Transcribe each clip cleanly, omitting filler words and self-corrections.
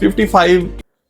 55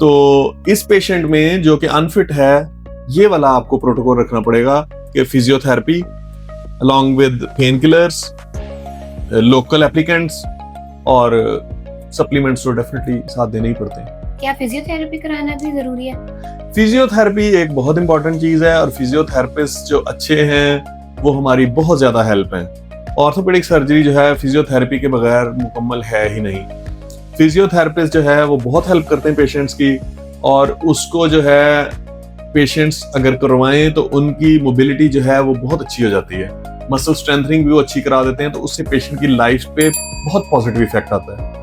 तो इस पेशेंट में जो कि अनफिट है, ये वाला आपको प्रोटोकॉल रखना पड़ेगा कि physiotherapy along with pain killers, local applicants और सप्लीमेंट्स तो डेफिनेटली साथ देने ही पड़ते हैं। क्या फिजियोथेरेपी कराना भी जरूरी है? फिजियोथेरेपी एक बहुत इंपॉर्टेंट चीज है और फिजियोथेरेपिस्ट जो अच्छे हैं वो हमारी बहुत ज्यादा हेल्प हैं। ऑर्थोपेडिक सर्जरी जो है फिजियोथेरेपी के बगैर मुकम्मल है ही नहीं। फिजियोथेरेपिस्ट जो है वो बहुत हेल्प करते हैं पेशेंट्स की, और उसको जो है पेशेंट्स अगर करवाएं तो उनकी मोबिलिटी जो है वो बहुत अच्छी हो जाती है। मसल स्ट्रेंथनिंग भी वो अच्छी करा देते हैं, तो उससे पेशेंट की लाइफ पे बहुत पॉजिटिव इफेक्ट आता है।